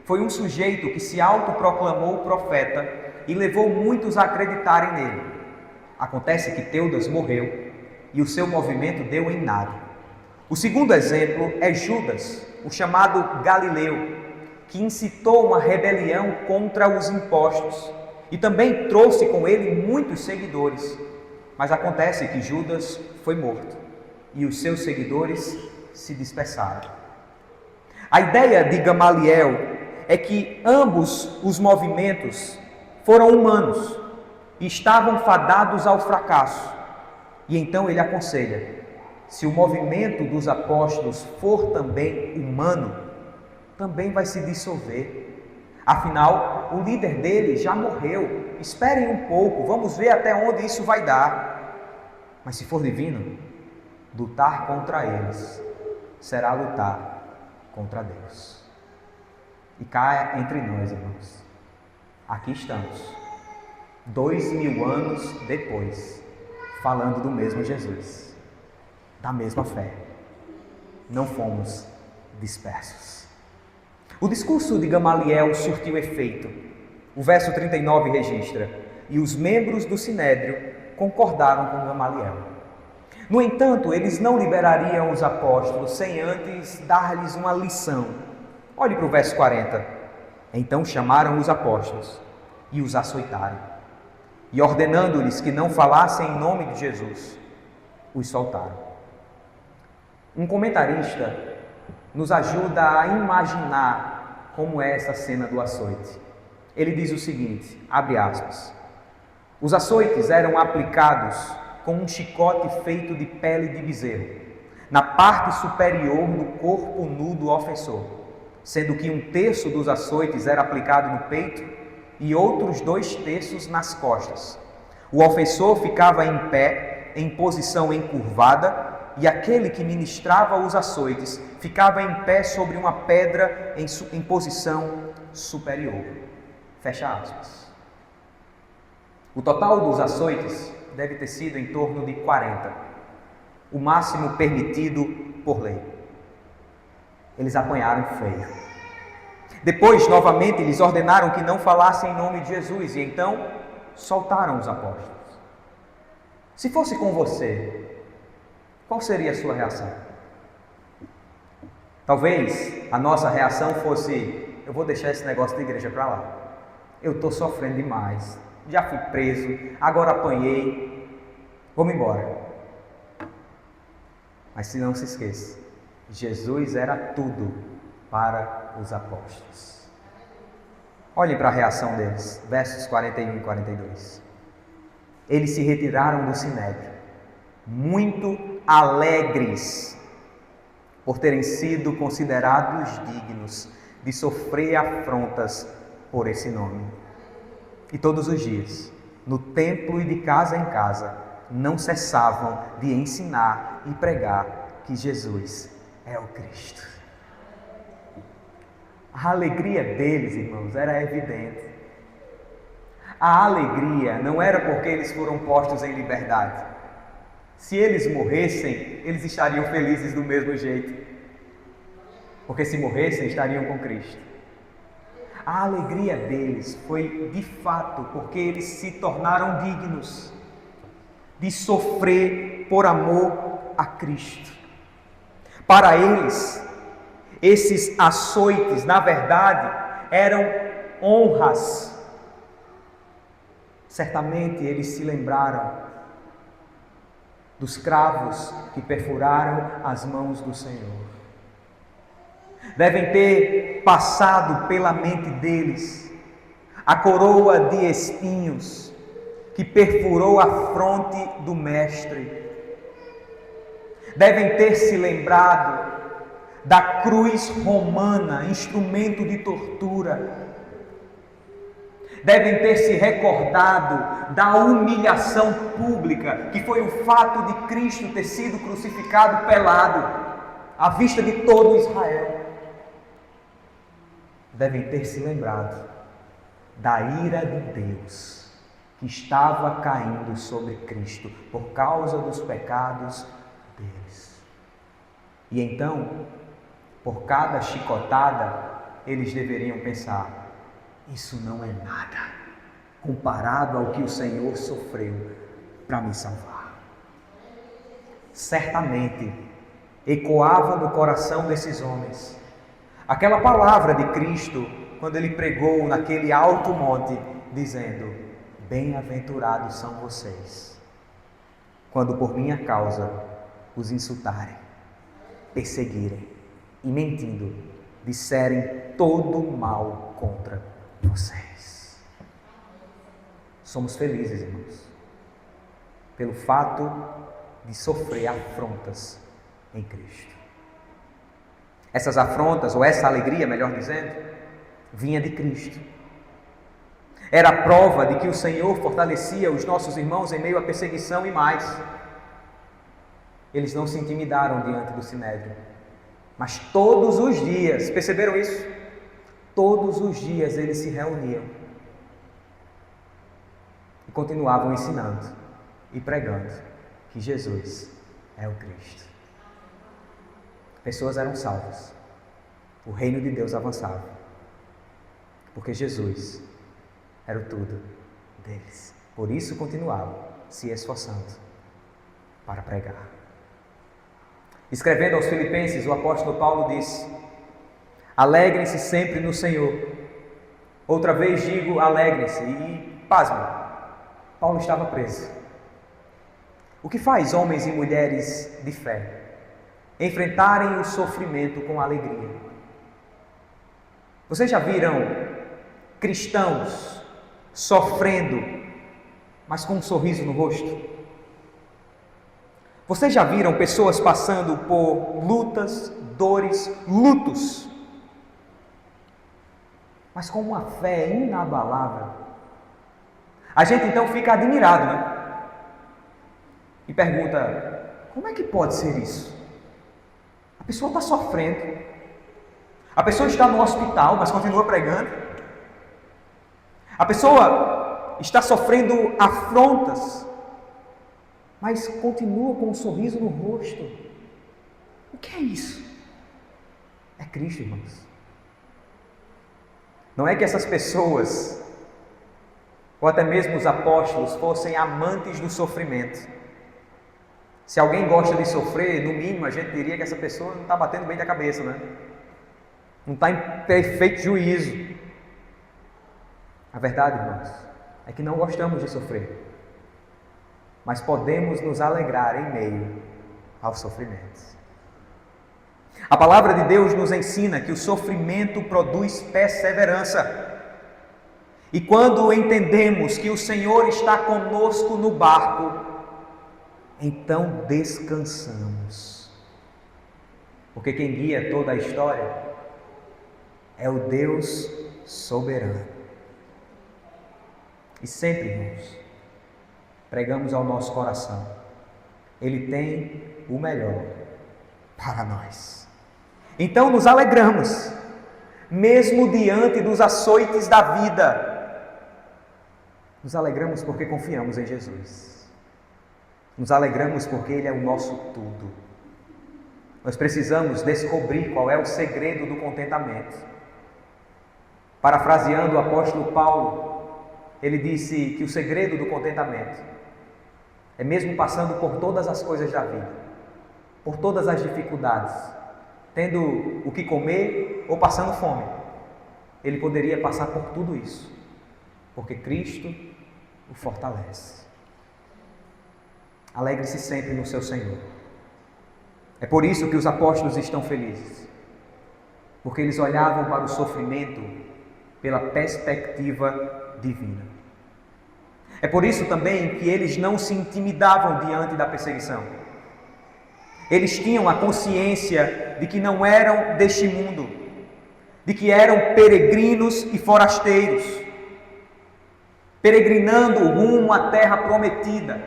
foi um sujeito que se autoproclamou profeta e levou muitos a acreditarem nele. Acontece que Teudas morreu e o seu movimento deu em nada. O segundo exemplo é Judas, o chamado Galileu, que incitou uma rebelião contra os impostos e também trouxe com ele muitos seguidores. Mas acontece que Judas foi morto e os seus seguidores se dispersaram. A ideia de Gamaliel é que ambos os movimentos foram humanos e estavam fadados ao fracasso. E então ele aconselha: se o movimento dos apóstolos for também humano, também vai se dissolver. Afinal, o líder dele já morreu. Esperem um pouco, vamos ver até onde isso vai dar. Mas se for divino, lutar contra eles será lutar contra Deus. E cá entre nós, irmãos, aqui estamos, 2000 anos depois, falando do mesmo Jesus, da mesma fé. Não fomos dispersos. O discurso de Gamaliel surtiu efeito. O verso 39 registra: e os membros do Sinédrio concordaram com Gamaliel. No entanto, eles não liberariam os apóstolos sem antes dar-lhes uma lição. Olhe para o verso 40. Então chamaram os apóstolos e os açoitaram. E ordenando-lhes que não falassem em nome de Jesus, os soltaram. Um comentarista nos ajuda a imaginar como é essa cena do açoite. Ele diz o seguinte, abre aspas: os açoites eram aplicados com um chicote feito de pele de bezerro, na parte superior do corpo nu do ofensor, sendo que 1/3 dos açoites era aplicado no peito e outros 2/3 nas costas. O ofensor ficava em pé, em posição encurvada, e aquele que ministrava os açoites ficava em pé sobre uma pedra em posição superior. Fecha aspas. O total dos açoites deve ter sido em torno de 40, o máximo permitido por lei. Eles apanharam feio. Depois, novamente, eles ordenaram que não falassem em nome de Jesus e então soltaram os apóstolos. Se fosse com você, qual seria a sua reação? Talvez a nossa reação fosse: eu vou deixar esse negócio de igreja para lá. Eu estou sofrendo demais. Já fui preso, agora apanhei. Vamos embora. Mas se não se esqueça, Jesus era tudo para os apóstolos. Olhem para a reação deles, versos 41 e 42. Eles se retiraram do Sinédrio, muito alegres por terem sido considerados dignos de sofrer afrontas por esse nome. E todos os dias, no templo e de casa em casa, não cessavam de ensinar e pregar que Jesus é o Cristo. A alegria deles, irmãos, era evidente. A alegria não era porque eles foram postos em liberdade. Se eles morressem, eles estariam felizes do mesmo jeito. Porque se morressem, estariam com Cristo. A alegria deles foi, de fato, porque eles se tornaram dignos de sofrer por amor a Cristo. Para eles, esses açoites, na verdade, eram honras. Certamente eles se lembraram dos cravos que perfuraram as mãos do Senhor. Devem ter passado pela mente deles a coroa de espinhos que perfurou a fronte do Mestre. Devem ter se lembrado da cruz romana, instrumento de tortura. Devem ter se recordado da humilhação pública, que foi o fato de Cristo ter sido crucificado pelado, à vista de todo Israel. Devem ter se lembrado da ira de Deus que estava caindo sobre Cristo por causa dos pecados deles. E então, por cada chicotada, eles deveriam pensar: isso não é nada comparado ao que o Senhor sofreu para me salvar. Certamente ecoava no coração desses homens aquela palavra de Cristo quando ele pregou naquele alto monte, dizendo: bem-aventurados são vocês, quando por minha causa os insultarem, perseguirem e mentindo, disserem todo mal contra vocês. Somos felizes, irmãos, pelo fato de sofrer afrontas em Cristo. Essas afrontas, ou essa alegria, melhor dizendo, vinha de Cristo. Era a prova de que o Senhor fortalecia os nossos irmãos em meio à perseguição e mais. Eles não se intimidaram diante do Sinédrio, mas todos os dias, perceberam isso? Todos os dias eles se reuniam e continuavam ensinando e pregando que Jesus é o Cristo. Pessoas eram salvas, o reino de Deus avançava, porque Jesus era o tudo deles. Por isso continuavam se esforçando para pregar. Escrevendo aos Filipenses, o apóstolo Paulo disse: alegrem-se sempre no Senhor. Outra vez digo, alegrem-se. E, pasmem, Paulo estava preso. O que faz homens e mulheres de fé enfrentarem o sofrimento com alegria? Vocês já viram cristãos sofrendo, mas com um sorriso no rosto? Vocês já viram pessoas passando por lutas, dores, lutos, mas com uma fé inabalável? A gente então fica admirado, né? E pergunta: como é que pode ser isso? A pessoa está sofrendo, a pessoa está no hospital, mas continua pregando, a pessoa está sofrendo afrontas, mas continua com um sorriso no rosto. O que é isso? É Cristo, irmãos. Não é que essas pessoas, ou até mesmo os apóstolos, fossem amantes do sofrimento. Se alguém gosta de sofrer, no mínimo a gente diria que essa pessoa não está batendo bem da cabeça, né? Não está em perfeito juízo. A verdade, irmãos, é que não gostamos de sofrer, mas podemos nos alegrar em meio aos sofrimentos. A palavra de Deus nos ensina que o sofrimento produz perseverança. E quando entendemos que o Senhor está conosco no barco, então descansamos. Porque quem guia toda a história é o Deus soberano. E sempre, irmãos, pregamos ao nosso coração: Ele tem o melhor para nós. Então nos alegramos, mesmo diante dos açoites da vida. Nos alegramos porque confiamos em Jesus. Nos alegramos porque Ele é o nosso tudo. Nós precisamos descobrir qual é o segredo do contentamento. Parafraseando o apóstolo Paulo, ele disse que o segredo do contentamento é mesmo passando por todas as coisas da vida, por todas as dificuldades, tendo o que comer ou passando fome, ele poderia passar por tudo isso, porque Cristo o fortalece. Alegre-se sempre no seu Senhor. É por isso que os apóstolos estão felizes, porque eles olhavam para o sofrimento pela perspectiva divina. É por isso também que eles não se intimidavam diante da perseguição. Eles tinham a consciência de que não eram deste mundo, de que eram peregrinos e forasteiros, peregrinando rumo à terra prometida,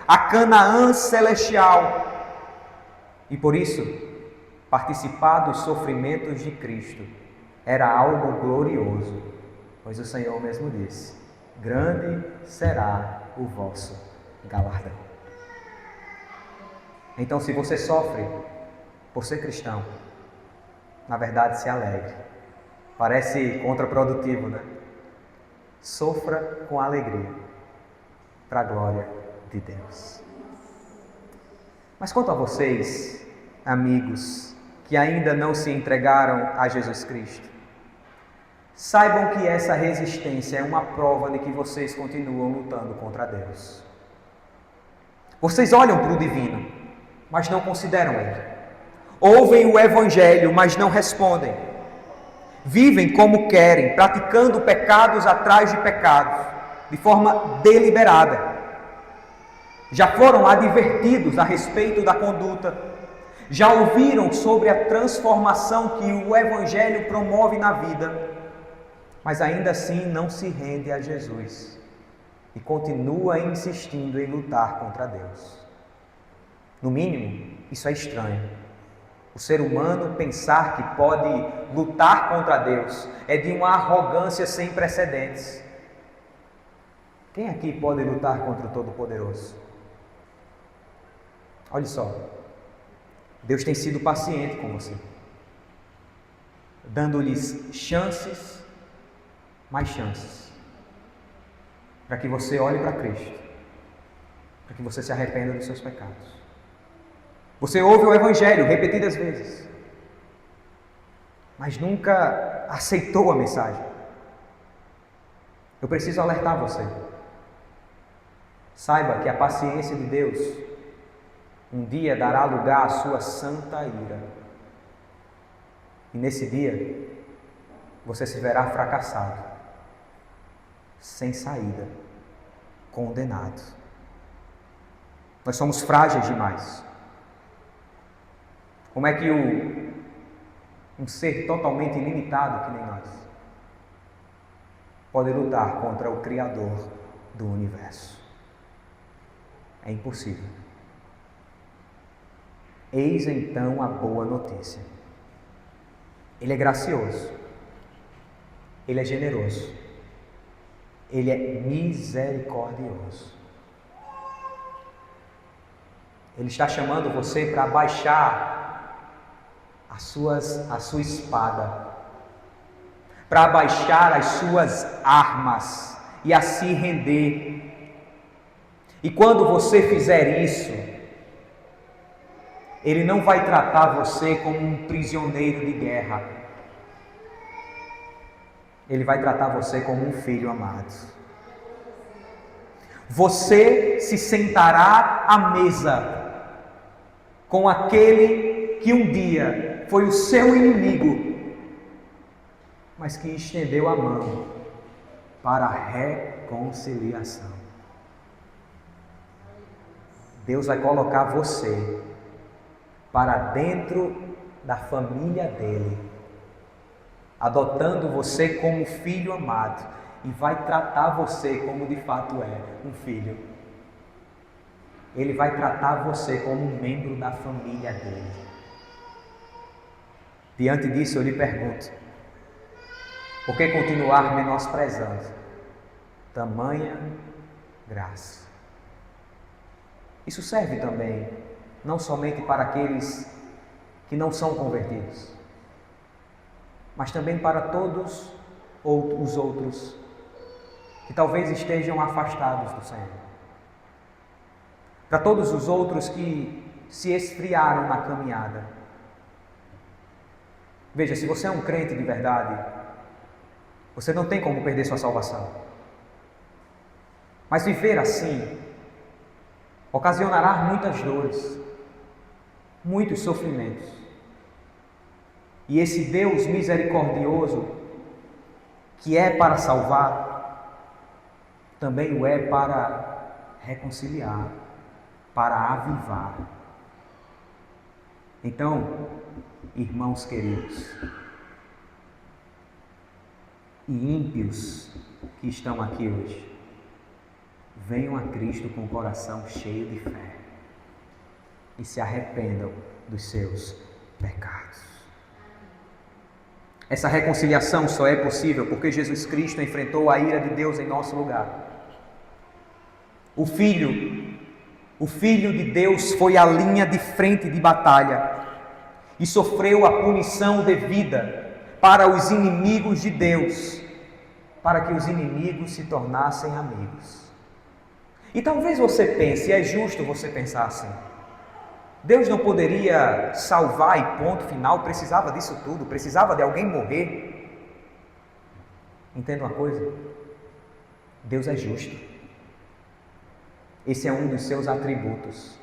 a Canaã celestial. E por isso, participar dos sofrimentos de Cristo era algo glorioso, pois o Senhor mesmo disse: grande será o vosso galardão. Então, se você sofre por ser cristão, na verdade se alegre. Parece contraprodutivo, né? Sofra com alegria, para a glória de Deus. Mas quanto a vocês, amigos, que ainda não se entregaram a Jesus Cristo, saibam que essa resistência é uma prova de que vocês continuam lutando contra Deus. Vocês olham para o divino, mas não consideram Ele. Ouvem o Evangelho, mas não respondem. Vivem como querem, praticando pecados atrás de pecados, de forma deliberada. Já foram advertidos a respeito da conduta, Já ouviram sobre a transformação que o Evangelho promove na vida, mas ainda assim não se rende a Jesus e continua insistindo em lutar contra Deus. No mínimo, isso é estranho. O ser humano pensar que pode lutar contra Deus é de uma arrogância sem precedentes. Quem aqui pode lutar contra o Todo-Poderoso? Olha só, Deus tem sido paciente com você, dando-lhes chances, mais chances, para que você olhe para Cristo, para que você se arrependa dos seus pecados. Você ouve o Evangelho repetidas vezes, mas nunca aceitou a mensagem. Eu preciso alertar você. Saiba que a paciência de Deus um dia dará lugar à sua santa ira. E nesse dia, você se verá fracassado, sem saída, condenado. Nós somos frágeis demais. Como é que um ser totalmente ilimitado que nem nós pode lutar contra o Criador do universo? É impossível. Eis então a boa notícia. Ele é gracioso, Ele é generoso, Ele é misericordioso. Ele está chamando você para baixar a sua espada, para baixar as suas armas e a se render. E quando você fizer isso, Ele não vai tratar você como um prisioneiro de guerra. Ele vai tratar você como um filho amado. Você se sentará à mesa com aquele que um dia foi o seu inimigo, mas que estendeu a mão para a reconciliação. Deus vai colocar você para dentro da família dele, adotando você como filho amado, e vai tratar você como de fato é, um filho. Ele vai tratar você como um membro da família dele. Diante disso eu lhe pergunto, por que continuar menosprezando tamanha graça? Isso serve também, não somente para aqueles que não são convertidos, mas também para todos os outros que talvez estejam afastados do Senhor. Para todos os outros que se esfriaram na caminhada. Veja, se você é um crente de verdade, você não tem como perder sua salvação. Mas viver assim ocasionará muitas dores, muitos sofrimentos. E esse Deus misericordioso, que é para salvar, também o é para reconciliar, para avivar. Então, irmãos queridos, e ímpios que estão aqui hoje, venham a Cristo com o coração cheio de fé e se arrependam dos seus pecados. Essa reconciliação só é possível porque Jesus Cristo enfrentou a ira de Deus em nosso lugar. O Filho de Deus foi a linha de frente de batalha e sofreu a punição devida para os inimigos de Deus, para que os inimigos se tornassem amigos. E talvez você pense, é justo você pensar assim, Deus não poderia salvar e ponto final, precisava disso tudo, precisava de alguém morrer. Entenda uma coisa, Deus é justo. Esse é um dos seus atributos.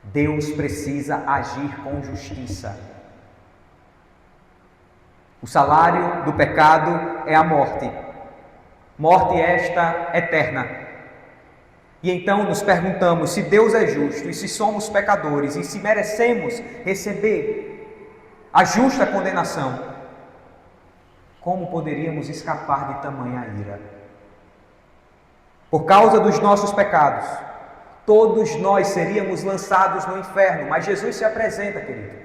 Deus precisa agir com justiça. O salário do pecado é a morte. Morte esta eterna. E então nos perguntamos se Deus é justo e se somos pecadores e se merecemos receber a justa condenação, como poderíamos escapar de tamanha ira? Por causa dos nossos pecados, todos nós seríamos lançados no inferno, mas Jesus se apresenta, querido,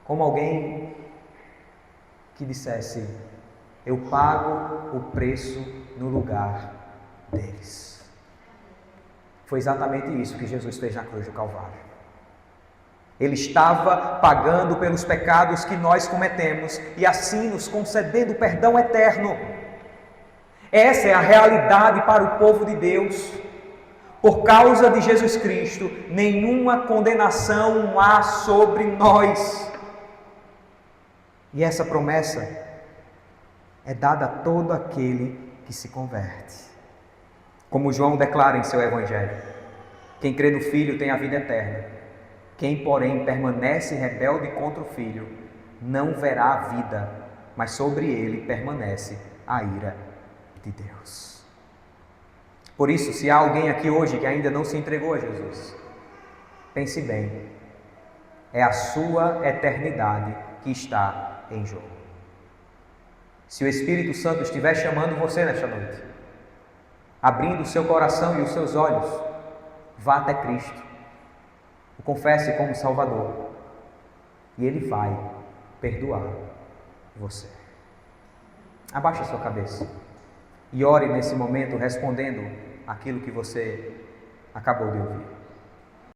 como alguém que dissesse: eu pago o preço no lugar deles. Foi exatamente isso que Jesus fez na cruz do Calvário. Ele estava pagando pelos pecados que nós cometemos e assim nos concedendo perdão eterno. Essa é a realidade para o povo de Deus. Por causa de Jesus Cristo, nenhuma condenação há sobre nós. E essa promessa é dada a todo aquele que se converte. Como João declara em seu Evangelho: quem crê no Filho tem a vida eterna. Quem, porém, permanece rebelde contra o Filho, não verá a vida, mas sobre ele permanece a ira de Deus. Por isso, se há alguém aqui hoje que ainda não se entregou a Jesus, pense bem, é a sua eternidade que está em jogo. Se o Espírito Santo estiver chamando você nesta noite, abrindo o seu coração e os seus olhos, vá até Cristo, o confesse como Salvador, e Ele vai perdoar você. Abaixe a sua cabeça e ore nesse momento respondendo aquilo que você acabou de ouvir.